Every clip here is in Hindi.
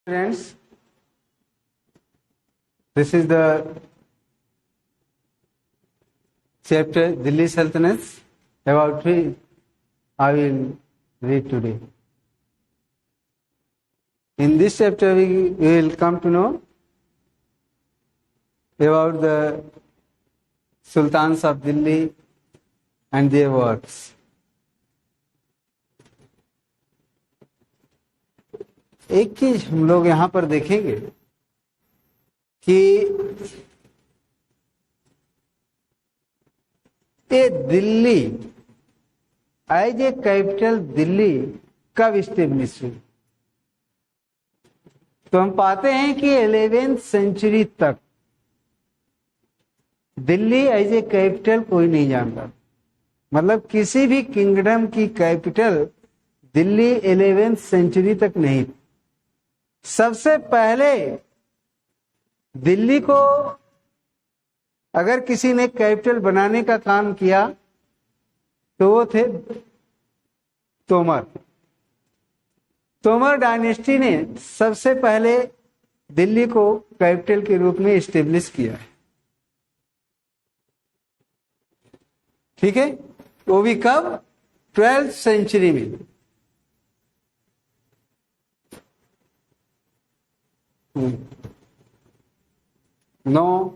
Friends, this is the chapter Delhi Sultanates about which I will read today. In this chapter we will come to know about the Sultans of Delhi and their works. एक चीज हम लोग यहाँ पर देखेंगे कि ये Delhi as a capital Delhi कब इस्टेब्लिश हुई। तो हम पाते हैं कि 11वीं सेंचुरी तक दिल्ली एज ए कैपिटल कोई नहीं जानता, मतलब किसी भी किंगडम की कैपिटल दिल्ली 11वीं सेंचुरी तक नहीं। सबसे पहले दिल्ली को अगर किसी ने कैपिटल बनाने का काम किया तो वो थे तोमर। तोमर डायनेस्टी ने सबसे पहले दिल्ली को कैपिटल के रूप में एस्टेब्लिश किया है। ठीक है, वो भी कब? 12th सेंचुरी में। No.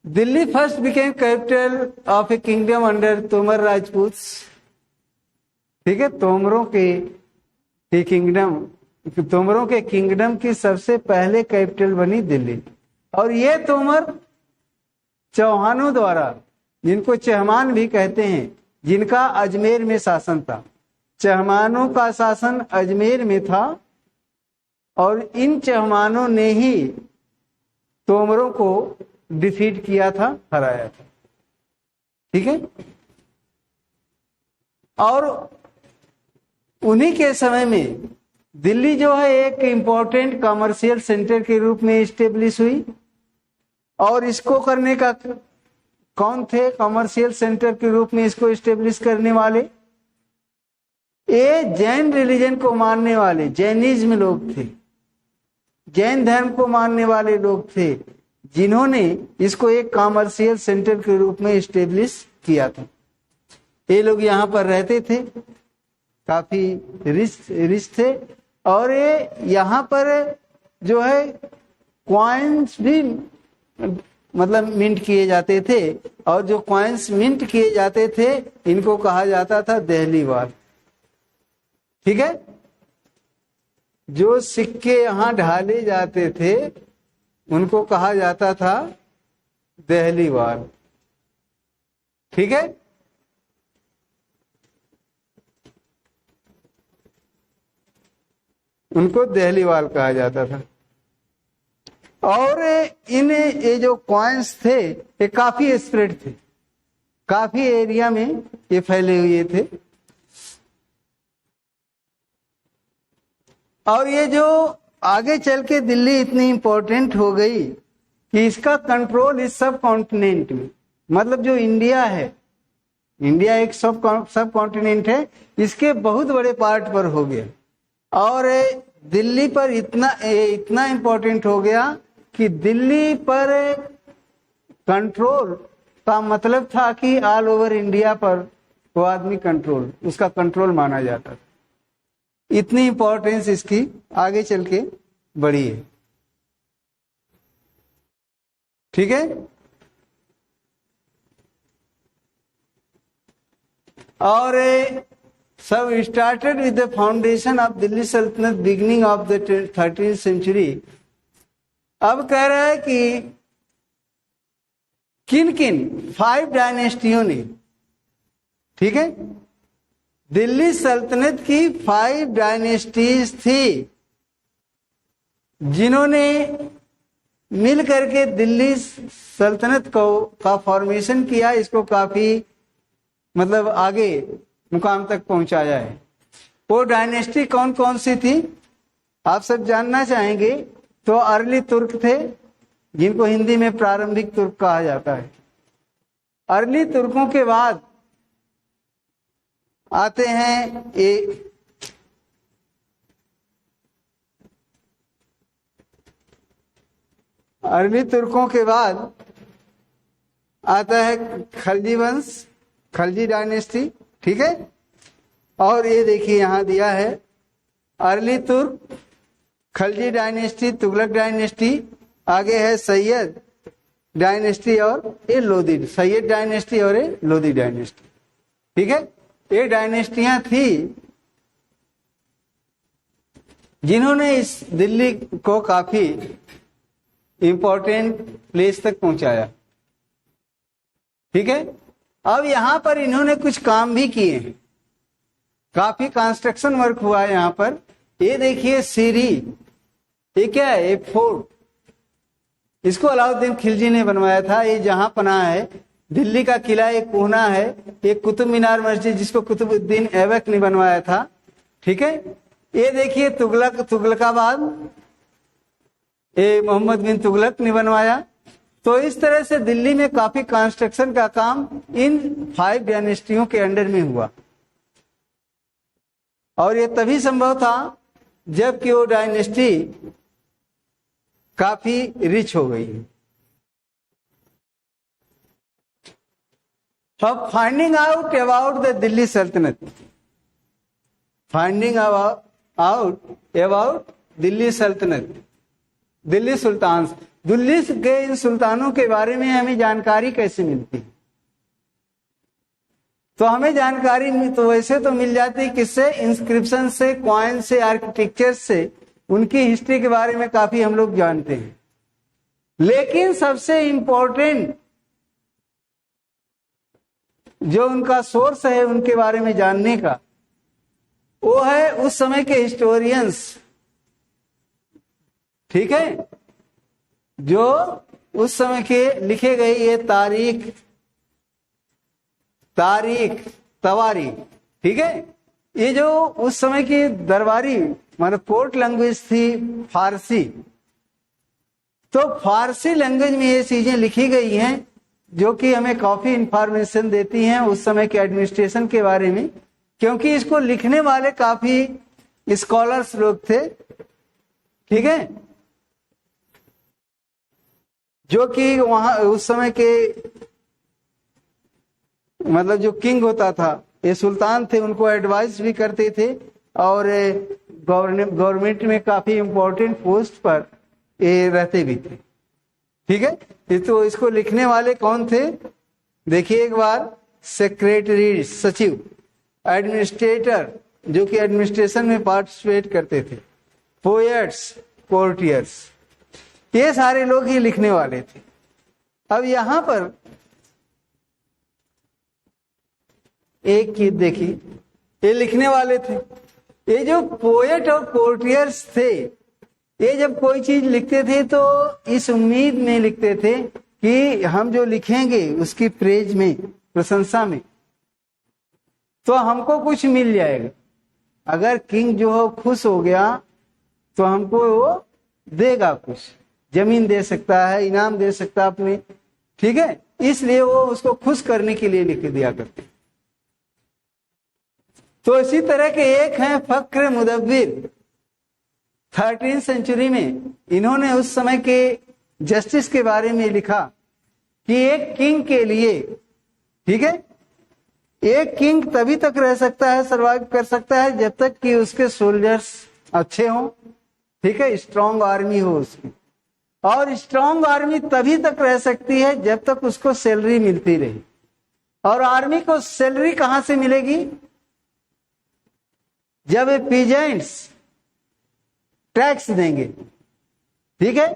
Delhi first became capital of a kingdom under Tomar Rajputs. ठीक है, तोमरों के किंगडम की सबसे पहले कैपिटल बनी दिल्ली। और ये तोमर चौहानों द्वारा, जिनको चहमान भी कहते हैं, जिनका अजमेर में शासन था। चहमानों का शासन अजमेर में था और इन चहमानों ने ही तोमरों को डिफीट किया था, हराया था। ठीक है, और उन्हीं के समय में दिल्ली जो है एक इंपॉर्टेंट कमर्शियल सेंटर के रूप में एस्टेब्लिश हुई। और इसको करने का कौन थे कमर्शियल सेंटर के रूप में इसको एस्टेब्लिश करने वाले? ये जैन रिलीजन को मानने वाले जैनिज्म लोग थे, जैन धर्म को मानने वाले लोग थे, जिन्होंने इसको एक कमर्शियल सेंटर के रूप में एस्टेब्लिश किया था। ये लोग यहाँ पर रहते थे, काफी रिच थे, और ये यहाँ पर जो है कॉइन्स भी मतलब मिंट किए जाते थे। और जो कॉइन्स मिंट किए जाते थे इनको कहा जाता था देहलीवाल। ठीक है, जो सिक्के यहाँ ढाले जाते थे उनको कहा जाता था देहलीवाल। ठीक है, उनको देहलीवाल कहा जाता था। और ये जो कॉइन्स थे ये काफी स्प्रेड थे, काफी एरिया में ये फैले हुए थे। और ये जो आगे चल के दिल्ली इतनी इंपॉर्टेंट हो गई कि इसका कंट्रोल इस सब कॉन्टिनेंट में, मतलब जो इंडिया है, इंडिया एक सब कॉन्टिनेंट है, इसके बहुत बड़े पार्ट पर हो गया। और दिल्ली पर इतना इंपॉर्टेंट हो गया कि दिल्ली पर कंट्रोल का मतलब था कि ऑल ओवर इंडिया पर वो आदमी कंट्रोल, उसका कंट्रोल माना जाता था। इतनी इंपॉर्टेंस इसकी आगे चल के बढ़ी है। ठीक है, और सब started with the foundation of Delhi सल्तनत beginning of the 13th century. अब कह रहा है कि किन किन 5 डायनेस्टियों ने, ठीक है, दिल्ली सल्तनत की 5 डायनेस्टीज थी, जिन्होंने मिल करके दिल्ली सल्तनत का फॉर्मेशन किया, इसको काफी मतलब आगे मुकाम तक पहुंचाया है। वो डायनेस्टी कौन कौन सी थी आप सब जानना चाहेंगे तो अर्ली तुर्क थे, जिनको हिंदी में प्रारंभिक तुर्क कहा जाता है। अर्ली तुर्कों के बाद आते हैं अर्ली तुर्कों के बाद आता है खलजी वंश, खलजी डायनेस्टी, ठीक है। और ये देखिए यहां दिया है अर्ली तुर्क, खलजी डायनेस्टी, तुगलक डायनेस्टी, आगे है सैयद डायनेस्टी और ये लोदी, सैयद डायनेस्टी और ये लोदी डायनेस्टी, ठीक है। ये डायनेस्टियां थी जिन्होंने इस दिल्ली को काफी इंपॉर्टेंट प्लेस तक पहुंचाया, ठीक है। अब यहां पर इन्होंने कुछ काम भी किए हैं, काफी कंस्ट्रक्शन वर्क हुआ है यहां पर। ये देखिए सीरी, ये क्या है, ये फोर्ट, इसको अलाउद्दीन खिलजी ने बनवाया था। ये जहां पना है दिल्ली का किला एक कोहना है, एक कुतुब मीनार मस्जिद जिसको कुतुबुद्दीन ऐबक ने बनवाया था, ठीक है। ये देखिए तुगलकाबाद, ये मोहम्मद बिन तुगलक ने बनवाया। तो इस तरह से दिल्ली में काफी कंस्ट्रक्शन का काम इन 5 डायनेस्टियों के अंडर में हुआ। और ये तभी संभव था जबकि वो डायनेस्टी काफी रिच हो गई। अब finding out about the Delhi सल्तनत, फाइंडिंग आउट अबाउट दिल्ली सल्तनत, दिल्ली सुल्तान, दिल्ली के इन सुल्तानों के बारे में हमें जानकारी कैसे मिलती है? तो हमें जानकारी तो वैसे तो मिल जाती है, किससे? इंस्क्रिप्शन से, कॉइन से, आर्किटेक्चर से, उनकी हिस्ट्री के बारे में काफी हम लोग जानते हैं। लेकिन सबसे इंपॉर्टेंट जो उनका सोर्स है उनके बारे में जानने का, वो है उस समय के हिस्टोरियंस, ठीक है, जो उस समय के लिखे गए ये तवारीख, ठीक है। ये जो उस समय की दरबारी मतलब कोर्ट लैंग्वेज थी फारसी, तो फारसी लैंग्वेज में ये चीजें लिखी गई हैं जो कि हमें काफी इंफॉर्मेशन देती हैं उस समय के एडमिनिस्ट्रेशन के बारे में, क्योंकि इसको लिखने वाले काफी स्कॉलर्स लोग थे, ठीक है, जो कि वहां उस समय के मतलब जो किंग होता था, ये सुल्तान थे, उनको एडवाइस भी करते थे और गवर्नमेंट में काफी इंपॉर्टेंट पोस्ट पर ये रहते भी थे, ठीक है। तो इसको लिखने वाले कौन थे? देखिए एक बार, सेक्रेटरी, सचिव, एडमिनिस्ट्रेटर जो कि एडमिनिस्ट्रेशन में पार्टिसिपेट करते थे, पोएट्स, कोर्टियर्स, ये सारे लोग ही लिखने वाले थे। अब यहां पर एक चीज देखिए, ये लिखने वाले थे, ये जो पोएट और कोर्टियर्स थे, ये जब कोई चीज लिखते थे तो इस उम्मीद में लिखते थे कि हम जो लिखेंगे उसकी प्रेज में, प्रशंसा में, तो हमको कुछ मिल जाएगा। अगर किंग जो हो खुश हो गया तो हमको वो देगा, कुछ जमीन दे सकता है, इनाम दे सकता है अपने, ठीक है। इसलिए वो उसको खुश करने के लिए लिख दिया करते। तो इसी तरह के एक हैं फक्र मुदव्विर, 13वीं सेंचुरी में इन्होंने उस समय के जस्टिस के बारे में लिखा कि एक किंग के लिए, ठीक है, एक किंग तभी तक रह सकता है, सरवाइव कर सकता है जब तक कि उसके सोल्जर्स अच्छे हों, ठीक है, स्ट्रांग आर्मी हो उसकी। और स्ट्रांग आर्मी तभी तक रह सकती है जब तक उसको सैलरी मिलती रही। और आर्मी को सैलरी कहां से मिलेगी? जब ये पीजेंट्स टैक्स देंगे, ठीक है।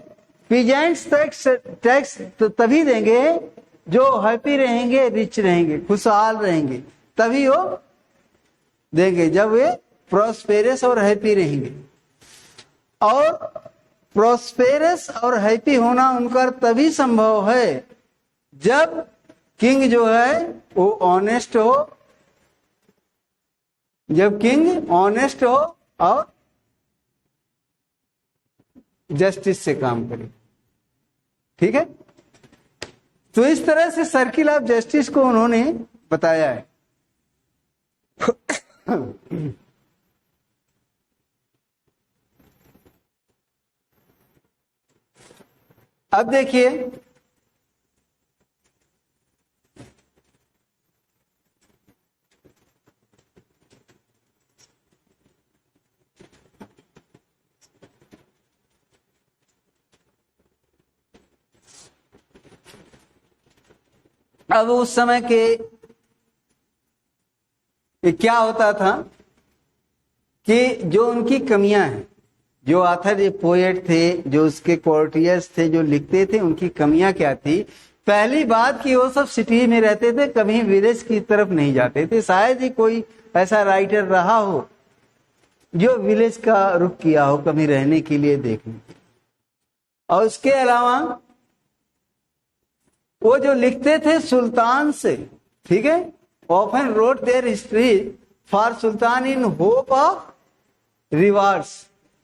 पीजेंट्स टैक्स तो तभी देंगे जो हैप्पी रहेंगे, रिच रहेंगे, खुशहाल रहेंगे, तभी वो देंगे, जब वे प्रॉस्पेरस और हैप्पी रहेंगे। और प्रॉस्पेरस और हैप्पी होना उनका तभी संभव है जब किंग जो है वो ऑनेस्ट हो, जब किंग ऑनेस्ट हो और जस्टिस से काम करे, ठीक है। तो इस तरह से सर्किल ऑफ जस्टिस को उन्होंने बताया है। अब देखिए अब उस समय के क्या होता था कि जो उनकी कमियां हैं, जो आथर जो पोएट थे, जो उसके कोर्टियर्स थे, जो लिखते थे, उनकी कमियां क्या थी। पहली बात कि वो सब सिटी में रहते थे, कभी विलेज की तरफ नहीं जाते थे। शायद ही कोई ऐसा राइटर रहा हो जो विलेज का रुख किया हो कभी रहने के लिए, देखने। और उसके अलावा वो जो लिखते थे सुल्तान से, ठीक है, often wrote their history for sultan in hope of rewards,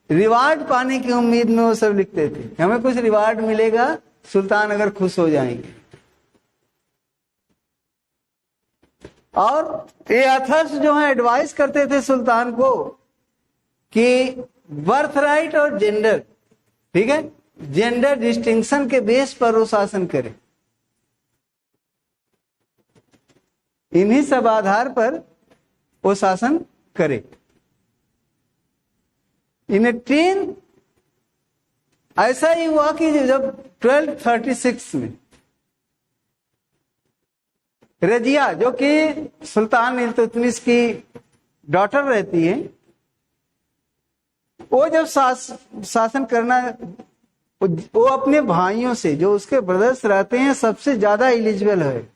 reward पाने की उम्मीद में वो सब लिखते थे, हमें कुछ रिवार्ड मिलेगा, सुल्तान अगर खुश हो जाएंगे। और ये अथर्स जो है एडवाइस करते थे सुल्तान को कि बर्थ राइट और जेंडर, ठीक है, जेंडर डिस्टिंक्शन के बेस पर वो शासन करे, इन्हीं सब आधार पर वो शासन करे। इन 18 ऐसा ही हुआ कि जब 1236 में रजिया, जो कि सुल्तान इल्तुतमिश की डॉटर रहती है, वो जब शासन करना, वो अपने भाइयों से, जो उसके ब्रदर्स रहते हैं, सबसे ज्यादा एलिजिबल है,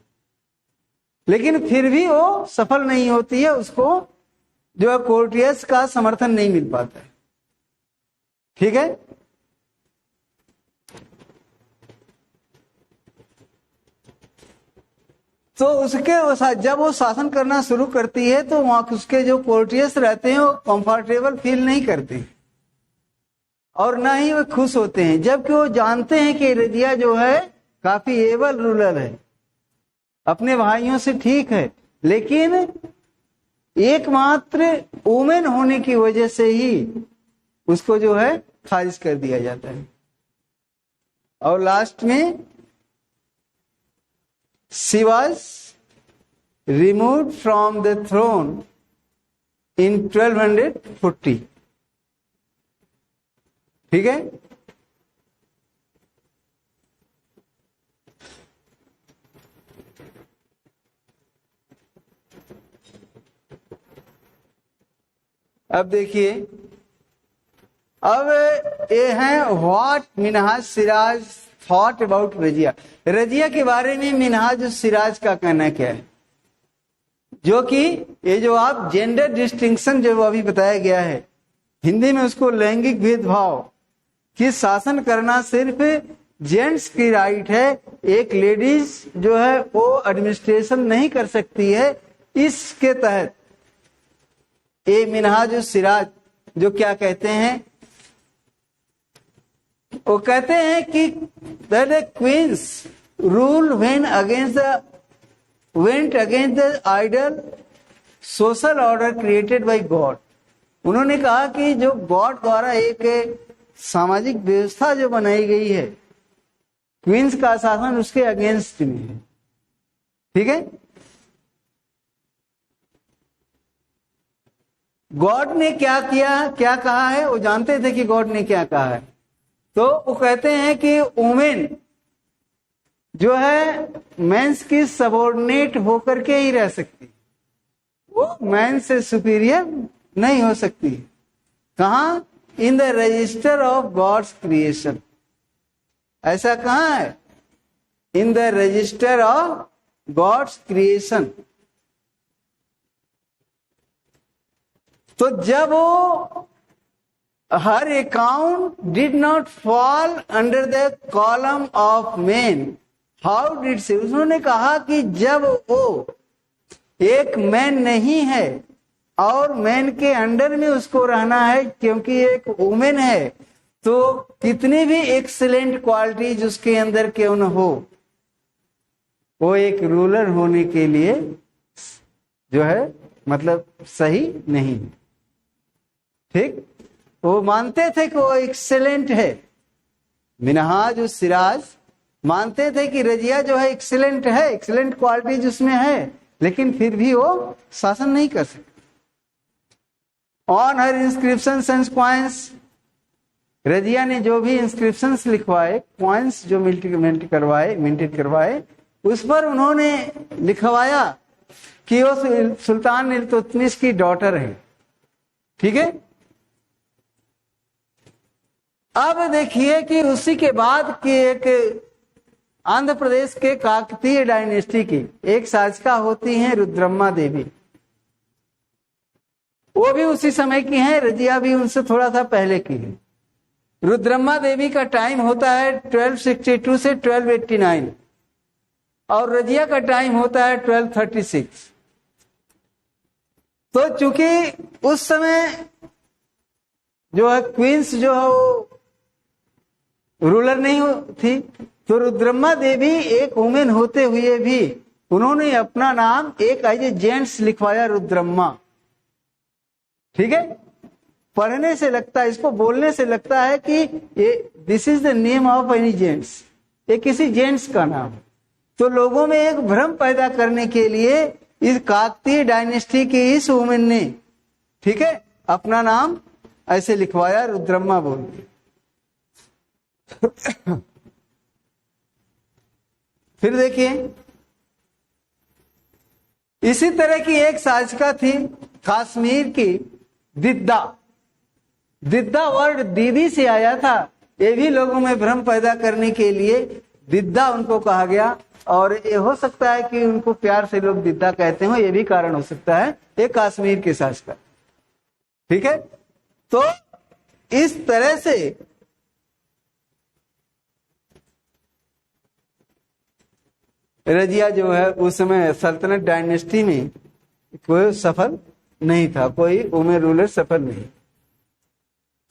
लेकिन फिर भी वो सफल नहीं होती है, उसको जो है कोर्टियर्स का समर्थन नहीं मिल पाता है, ठीक है। तो उसके जब वो शासन करना शुरू करती है तो वहां उसके जो कोर्टियर्स रहते हैं वो कंफर्टेबल फील नहीं करते और ना ही वो खुश होते हैं, जबकि वो जानते हैं कि रजिया जो है काफी एबल रूलर है, अपने भाइयों से ठीक है, लेकिन एकमात्र वुमेन होने की वजह से ही उसको जो है खारिज कर दिया जाता है। और लास्ट में she was removed from the throne in 1240, ठीक है। अब देखिए, अब ये है what Minhaj Siraj thought about Razia. Razia के बारे में मिनहाज सिराज का कहना क्या है, जो कि ये जो आप जेंडर डिस्टिंक्शन जो अभी बताया गया है, हिंदी में उसको लैंगिक भेदभाव कि शासन करना सिर्फ जेंट्स की राइट है, एक लेडीज जो है वो एडमिनिस्ट्रेशन नहीं कर सकती है। इसके तहत ये मिनहाज सिराज जो क्या कहते हैं, वो कहते हैं कि the queen's rule went against the ideal social order created by God. उन्होंने कहा कि जो गॉड द्वारा एक सामाजिक व्यवस्था जो बनाई गई है, क्वींस का शासन उसके अगेंस्ट में है, ठीक है। गॉड ने क्या किया, क्या कहा है, वो जानते थे कि गॉड ने क्या कहा है। तो वो कहते हैं कि वुमेन जो है मेंस की सबऑर्डिनेट होकर के ही रह सकती, वो मैन से सुपीरियर नहीं हो सकती। कहा? In the register of God's creation. ऐसा कहाँ है? In the register of God's creation. तो जब वो her account did not fall under the column of man, how did say, उन्होंने कहा कि जब वो एक मैन नहीं है और मैन के अंडर में उसको रहना है क्योंकि एक वुमेन है, तो कितनी भी एक्सीलेंट क्वालिटीज उसके अंदर क्यों न हो, वो एक रूलर होने के लिए जो है मतलब सही नहीं। ठीक, वो मानते थे कि वो एक्सीलेंट है, मिनहाज उस सिराज, मानते थे कि रजिया जो है एक्सीलेंट है, एक्सीलेंट क्वालिटीज उसमें है, लेकिन फिर भी वो शासन नहीं कर सकते। On her inscription and coins, Razia ने जो भी इंस्क्रिप्शंस लिखवाए, कॉइन्स जो मिंटेड करवाए, उस पर उन्होंने लिखवाया कि वो सुल्तान इल्तुतमिश की डॉटर है। ठीक है। अब देखिए कि उसी के बाद की एक आंध्र प्रदेश के काकतीय डायनेस्टी की एक शासका होती हैं रुद्रम्मा देवी, वो भी उसी समय की हैं, रजिया भी उनसे थोड़ा सा पहले की है। रुद्रम्मा देवी का टाइम होता है 1262 से 1289 और रजिया का टाइम होता है 1236। तो चूंकि उस समय जो है क्वींस जो है वो रूलर नहीं थी, तो रुद्रम्मा देवी एक वुमेन होते हुए भी उन्होंने अपना नाम एक एज ए जेंट्स लिखवाया, रुद्रम्मा। ठीक है। पढ़ने से लगता है, इसको बोलने से लगता है कि ये this is the name of any gents, ये किसी जेंट्स का नाम है। तो लोगों में एक भ्रम पैदा करने के लिए इस काकतीय डायनेस्टी की इस वुमेन ने, ठीक है, अपना नाम ऐसे लिखवाया, रुद्रम्मा बोल के। फिर देखिए इसी तरह की एक शासका थी कश्मीर की दिद्दा। दिद्दा वर्ड दीदी से आया था, ये भी लोगों में भ्रम पैदा करने के लिए दिद्दा उनको कहा गया, और ये हो सकता है कि उनको प्यार से लोग दिद्दा कहते हो, ये भी कारण हो सकता है। ये कश्मीर के शासका। ठीक है। तो इस तरह से रजिया जो है उस समय सल्तनत डायनेस्टी में कोई सफल नहीं था, कोई वुमेन रूलर सफल नहीं।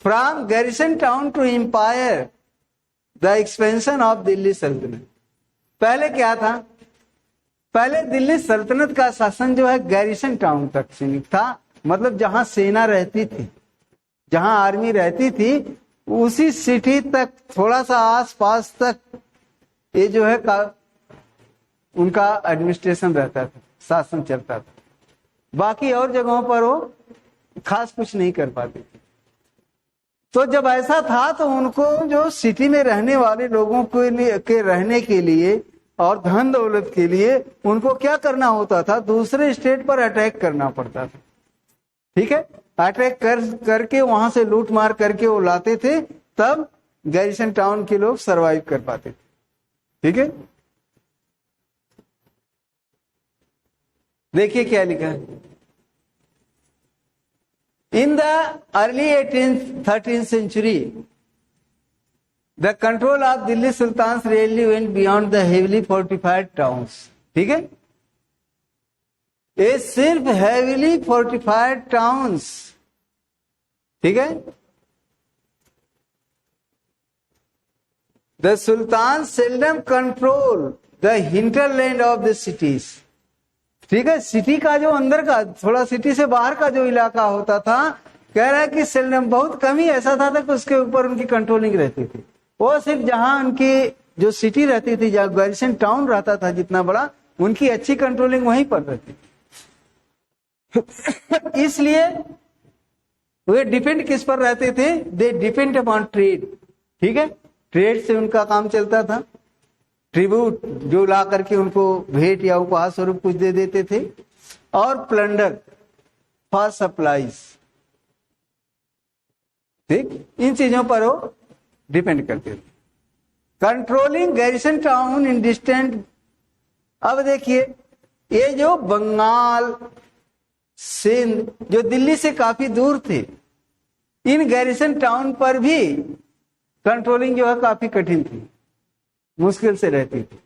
From garrison town to empire the expansion of Delhi सल्तनत। पहले क्या था, पहले दिल्ली सल्तनत का शासन जो है गैरिसन टाउन तक सीमित था, मतलब जहां सेना रहती थी, जहां आर्मी रहती थी, उसी सिटी तक, थोड़ा सा आसपास तक ये जो है उनका एडमिनिस्ट्रेशन रहता था, शासन चलता था। बाकी और जगहों पर वो खास कुछ नहीं कर पाते थे। तो जब ऐसा था तो उनको जो सिटी में रहने वाले लोगों के रहने के लिए और धन दौलत के लिए उनको क्या करना होता था, दूसरे स्टेट पर अटैक करना पड़ता था। ठीक है। अटैक करके वहां से लूट मार करके वो लाते थे, तब गैरिसन टाउन के लोग सरवाइव कर पाते थे। ठीक है। देखिए क्या लिखा है, in the early 13th century the control of Delhi Sultans really went beyond the heavily fortified towns। ठीक है। ये सिर्फ heavily fortified towns, ठीक है, the Sultans seldom control the hinterland of the cities। ठीक है। सिटी का जो अंदर का, थोड़ा सिटी से बाहर का जो इलाका होता था, कह रहा है कि सेल्डम, बहुत कम ही ऐसा था कि उसके ऊपर उनकी कंट्रोलिंग रहती थी। वो सिर्फ जहां उनकी जो सिटी रहती थी, जहां गैरिसन टाउन रहता था जितना बड़ा, उनकी अच्छी कंट्रोलिंग वहीं पर रहती थी। इसलिए वे डिपेंड किस पर रहते थे, दे डिपेंड अपॉन ट्रेड। ठीक है। ट्रेड से उनका काम चलता था, ट्रिब्यूट जो ला करके उनको भेंट या उपहार स्वरूप कुछ दे देते थे, और प्लंडर फॉर सप्लाईज। ठीक, इन चीजों पर वो डिपेंड करते थे। Controlling garrison town in distant. अब देखिए ये जो बंगाल, सिंध, जो दिल्ली से काफी दूर थे, इन गैरिसन टाउन पर भी कंट्रोलिंग जो है काफी कठिन थी, मुश्किल से रहती थी,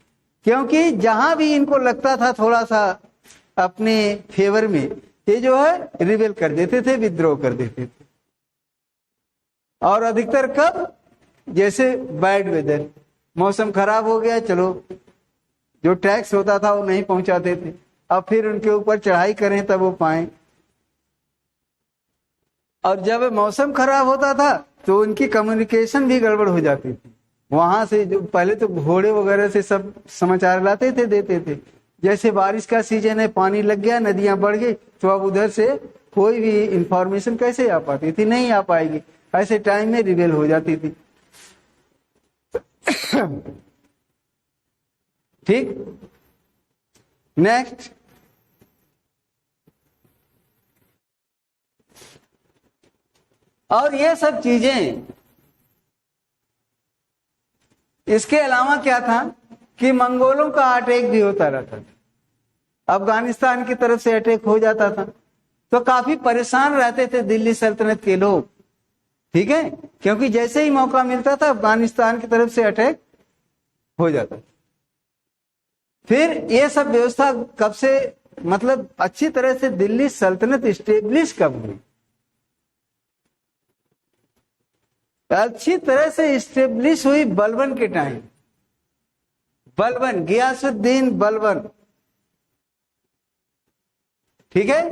क्योंकि जहां भी इनको लगता था थोड़ा सा अपने फेवर में, ये जो है रिबेल कर देते थे, विद्रोह कर देते थे। और अधिकतर कब, जैसे बैड वेदर, मौसम खराब हो गया, चलो जो टैक्स होता था वो नहीं पहुंचाते थे, अब फिर उनके ऊपर चढ़ाई करें तब वो पाए। और जब मौसम खराब होता था तो उनकी कम्युनिकेशन भी गड़बड़ हो जाती थी, वहां से जो पहले तो घोड़े वगैरह से सब समाचार लाते थे, देते थे। जैसे बारिश का सीजन है, पानी लग गया, नदियां बढ़ गई, तो अब उधर से कोई भी इंफॉर्मेशन कैसे आ पाती थी? नहीं आ पाएगी। ऐसे टाइम में रिवेल हो जाती थी। ठीक, नेक्स्ट। और ये सब चीजें, इसके अलावा क्या था कि मंगोलों का अटैक भी होता रहता था। अफगानिस्तान की तरफ से अटैक हो जाता था, तो काफी परेशान रहते थे दिल्ली सल्तनत के लोग। ठीक है, क्योंकि जैसे ही मौका मिलता था अफगानिस्तान की तरफ से अटैक हो जाता था। फिर ये सब व्यवस्था कब से, मतलब अच्छी तरह से दिल्ली सल्तनत स्टेब्लिश कब हुई? अच्छी तरह से स्टेब्लिश हुई बलबन के टाइम। बलबन, गियासुद्दीन बलबन। ठीक है,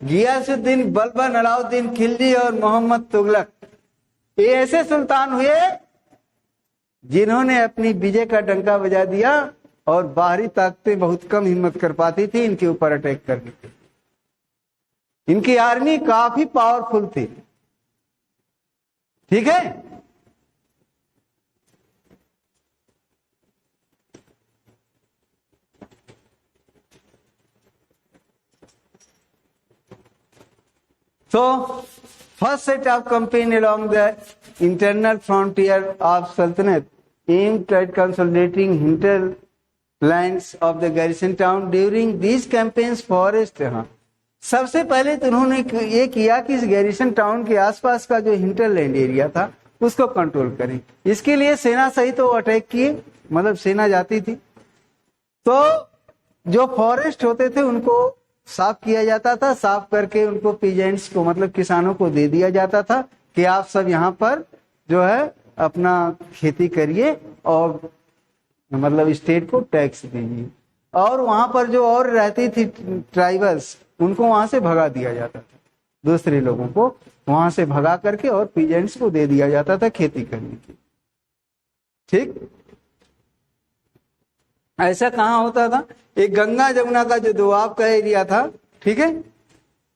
गियासुद्दीन बलबन, अलाउद्दीन खिलजी और मोहम्मद तुगलक, ये ऐसे सुल्तान हुए जिन्होंने अपनी विजय का डंका बजा दिया और बाहरी ताकतें बहुत कम हिम्मत कर पाती थी इनके ऊपर अटैक करने की। इनकी आर्मी काफी पावरफुल थी। ठीक है, so first set up campaign along the internal frontier of Sultanate aimed at consolidating hinterlands of the garrison town. During these campaigns forest, सबसे पहले तो उन्होंने ये किया कि इस गैरिसन टाउन के आसपास का जो हिंटरलैंड एरिया था उसको कंट्रोल करें। इसके लिए सेना सहित तो अटैक किए, मतलब सेना जाती थी, तो जो फॉरेस्ट होते थे उनको साफ किया जाता था। साफ करके उनको पीजेंट्स को, मतलब किसानों को दे दिया जाता था कि आप सब यहाँ पर जो है अपना खेती करिए और मतलब स्टेट को टैक्स दीजिए। और वहां पर जो और रहती थी ट्राइबल्स, उनको वहां से भगा दिया जाता था। दूसरे लोगों को वहां से भगा करके और पीजेंट्स को दे दिया जाता था खेती करने की। ठीक, ऐसा कहाँ होता था? एक गंगा जमुना का जो दोआब का एरिया था, ठीक है,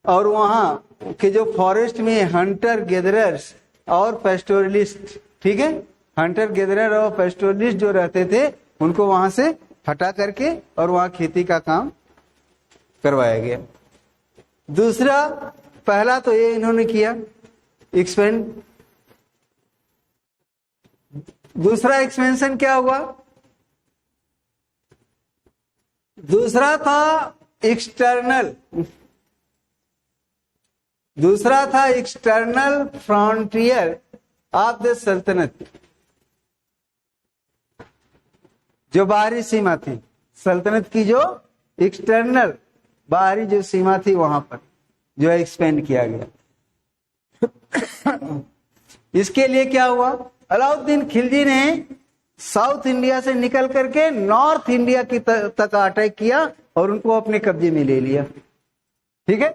और वहां के जो फॉरेस्ट में हंटर गैदरर्स और पेस्टोरलिस्ट, ठीक है, हंटर गैदरर और पेस्टोरलिस्ट जो रहते थे उनको वहां से हटा करके और वहां खेती का काम करवाया गया। दूसरा, पहला तो ये इन्होंने किया एक्सपेंड। दूसरा एक्सपेंशन क्या हुआ? दूसरा था एक्सटर्नल, दूसरा था एक्सटर्नल फ्रंटियर ऑफ द सल्तनत, जो बाहरी सीमा थी सल्तनत की, जो एक्सटर्नल बाहरी जो सीमा थी वहां पर जो एक्सपेंड किया गया। इसके लिए क्या हुआ? अलाउद्दीन खिलजी ने साउथ इंडिया से निकल करके नॉर्थ इंडिया की तक अटैक किया और उनको अपने कब्जे में ले लिया। ठीक है,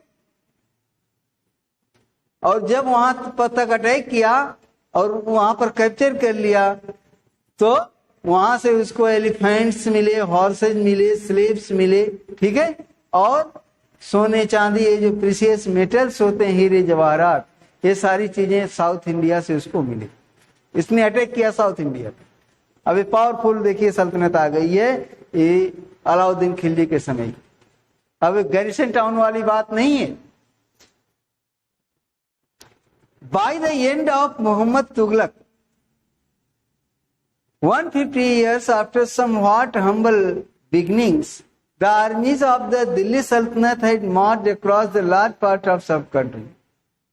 और जब वहां तक अटैक किया और वहां पर कैप्चर कर लिया, तो वहां से उसको एलिफेंट्स मिले, हॉर्सेज मिले, स्लेव्स मिले, ठीक है, और सोने चांदी, ये जो प्रीशियस मेटल्स होते हैं, हीरे जवाहरात, ये सारी चीजें साउथ इंडिया से उसको मिली। इसने अटैक किया साउथ इंडिया पे। अभी पावरफुल देखिए सल्तनत आ गई है ये अलाउद्दीन खिलजी के समय। अब गैरिसन टाउन वाली बात नहीं है। By the end of Mohammad Tughlaq, 150 years after somewhat humble beginnings, the armies of the Delhi Sultanate had marched across the large part of sub-country.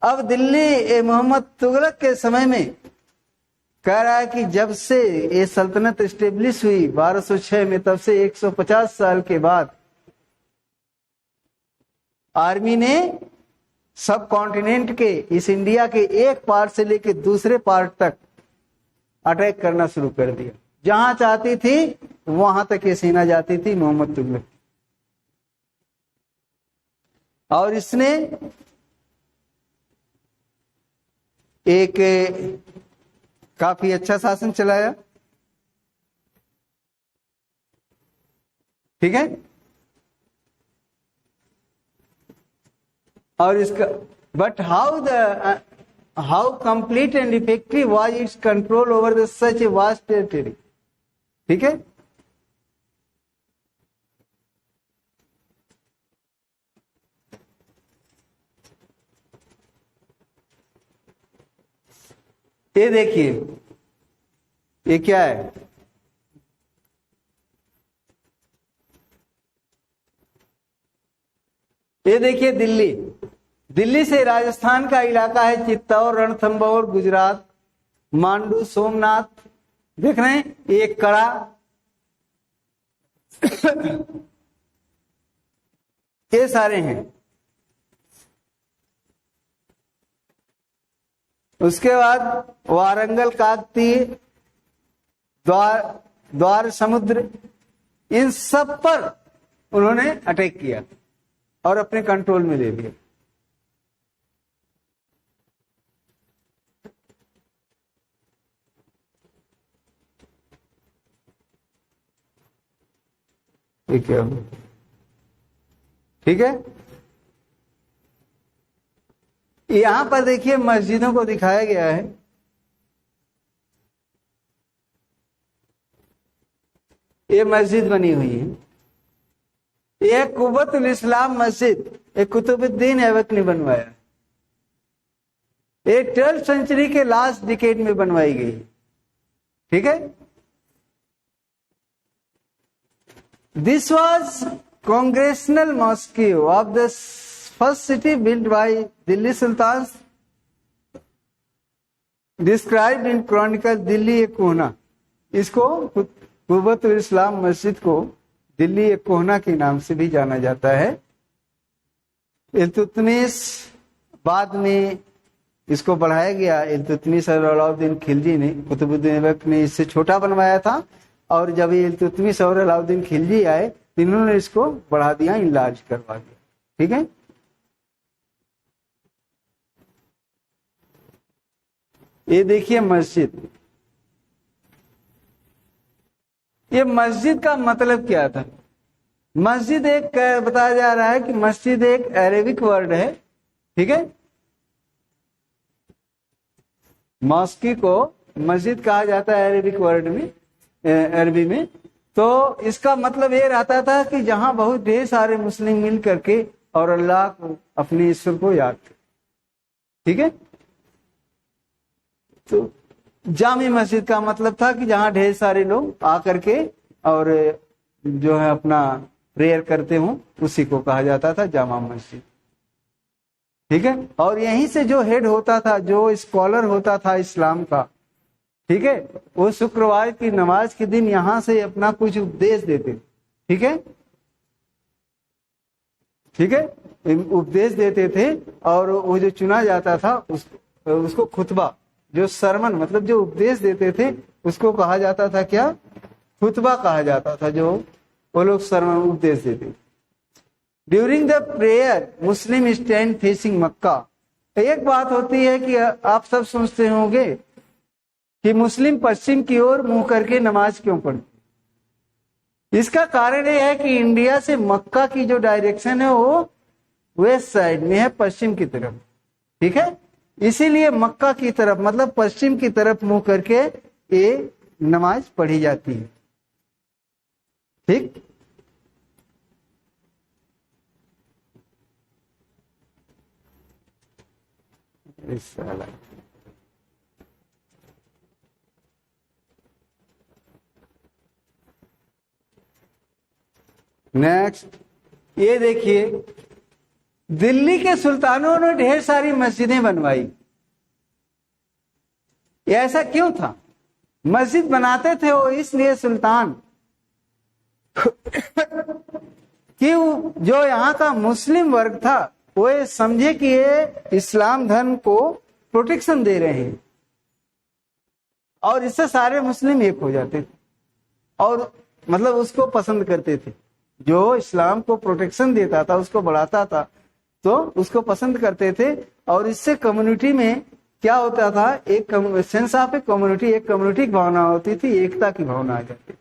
अब दिल्ली मोहम्मद तुगलक के समय में कह रहा है कि जब से ये सल्तनत स्टेब्लिश हुई 1206 में, तब से 150 साल के बाद आर्मी ने सब कॉन्टिनेंट के, इस इंडिया के एक पार्ट से लेकर दूसरे पार्ट तक अटैक करना शुरू कर दिया। जहां चाहती थी वहां तक ये सेना जाती थी मोहम्मद तुगलक। और इसने एक काफी अच्छा शासन चलाया। ठीक है। और इसका but how complete and effective was it's control over the such a vast territory. ठीक है। ये देखिए, ये क्या है? ये देखिए दिल्ली, दिल्ली से राजस्थान का इलाका है चित्तौड़, रणथंभौर, गुजरात, मांडू, सोमनाथ, देख रहे हैं ये कड़ा ये सारे हैं। उसके बाद वारंगल, काकतीय, द्वार समुद्र, इन सब पर उन्होंने अटैक किया और अपने कंट्रोल में ले लिया। ठीक है, ठीक है। यहां पर देखिए मस्जिदों को दिखाया गया है। ये मस्जिद बनी हुई है, ये कुव्वतुल इस्लाम मस्जिद एक कुतुबुद्दीन ऐबक ने बनवाया। ये 12th सेंचुरी के लास्ट डिकेड में बनवाई गई। ठीक है। This was congressional mosque of the first city built by Delhi sultan, described in chronicle Delhi एक कोहना। इसको कुव्वतुल इस्लाम मस्जिद को दिल्ली एक कोहना के नाम से भी जाना जाता है। इल्तुतमिश बाद में इसको बढ़ाया गया। इल्तुतमिश और अलाउद्दीन खिलजी ने, कुतुबुद्दीन ऐबक ने इससे छोटा बनवाया था, और जब ये इल्तुतमिश और अलाउद्दीन खिलजी आए तो इन्होंने इसको बढ़ा दिया, इनलार्ज करवा दिया। ठीक है। ये देखिए मस्जिद, ये मस्जिद का मतलब क्या था? मस्जिद एक बताया जा रहा है कि मस्जिद एक अरेबिक वर्ड है। ठीक है। मॉस्की को मस्जिद कहा जाता है अरेबिक वर्ड में, अरबी में। तो इसका मतलब ये रहता था कि जहां बहुत ढेर सारे मुस्लिम मिल करके और अल्लाह को, अपने ईश्वर को याद करें। ठीक है। तो जामी मस्जिद का मतलब था कि जहां ढेर सारे लोग आकर के और जो है अपना प्रेयर करते हो, उसी को कहा जाता था जामा मस्जिद। ठीक है। और यहीं से जो हेड होता था, जो स्कॉलर होता था इस्लाम का, ठीक है, वो शुक्रवार की नमाज के दिन यहां से अपना कुछ उपदेश देते। ठीक है, ठीक है, उपदेश देते थे। और वो जो चुना जाता था उसको खुतबा, जो सरमन मतलब जो उपदेश देते थे, उसको कहा जाता था क्या? खुतबा कहा जाता था, जो वो लोग सरमन उपदेश देते। During the prayer Muslim stand facing Mecca. एक बात होती है कि आप सब सोचते होंगे कि मुस्लिम पश्चिम की ओर मुंह करके नमाज क्यों पढ़ते। इसका कारण यह है कि इंडिया से मक्का की जो डायरेक्शन है वो वेस्ट साइड में है, पश्चिम की तरफ। ठीक है। इसीलिए मक्का की तरफ मतलब पश्चिम की तरफ मुंह करके ये नमाज पढ़ी जाती है। ठीक। नेक्स्ट, ये देखिए दिल्ली के सुल्तानों ने ढेर सारी मस्जिदें बनवाई। ये ऐसा क्यों था? मस्जिद बनाते थे वो इसलिए सुल्तान कि जो यहाँ का मुस्लिम वर्ग था वो ये समझे कि ये इस्लाम धर्म को प्रोटेक्शन दे रहे हैं, और इससे सारे मुस्लिम एक हो जाते थे और मतलब उसको पसंद करते थे। जो इस्लाम को प्रोटेक्शन देता था, उसको बढ़ाता था, तो उसको पसंद करते थे। और इससे कम्युनिटी में क्या होता था? एक सेंस ऑफ ए कम्युनिटी, एक कम्युनिटी की भावना होती थी, एकता की भावना आ जाती थी।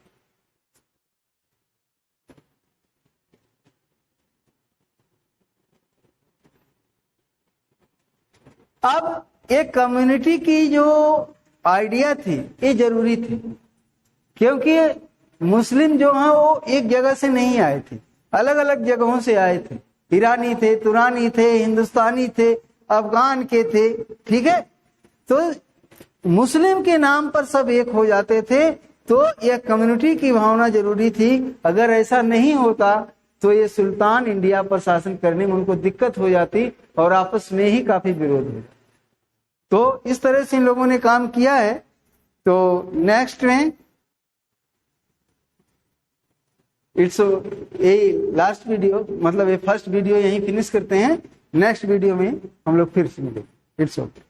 अब एक कम्युनिटी की जो आइडिया थी ये जरूरी थी, क्योंकि मुस्लिम जो हैं वो एक जगह से नहीं आए थे, अलग अलग जगहों से आए थे। ईरानी थे, तुरानी थे, हिंदुस्तानी थे, अफगान के थे, ठीक है। तो मुस्लिम के नाम पर सब एक हो जाते थे, तो यह कम्युनिटी की भावना जरूरी थी। अगर ऐसा नहीं होता तो ये सुल्तान इंडिया पर शासन करने में उनको दिक्कत हो जाती और आपस में ही काफी विरोध हो। तो इस तरह से इन लोगों ने काम किया है। तो नेक्स्ट में इट्स ये लास्ट वीडियो, मतलब ये फर्स्ट वीडियो यहीं फिनिश करते हैं। नेक्स्ट वीडियो में हम लोग फिर से मिलेंगे। It's okay.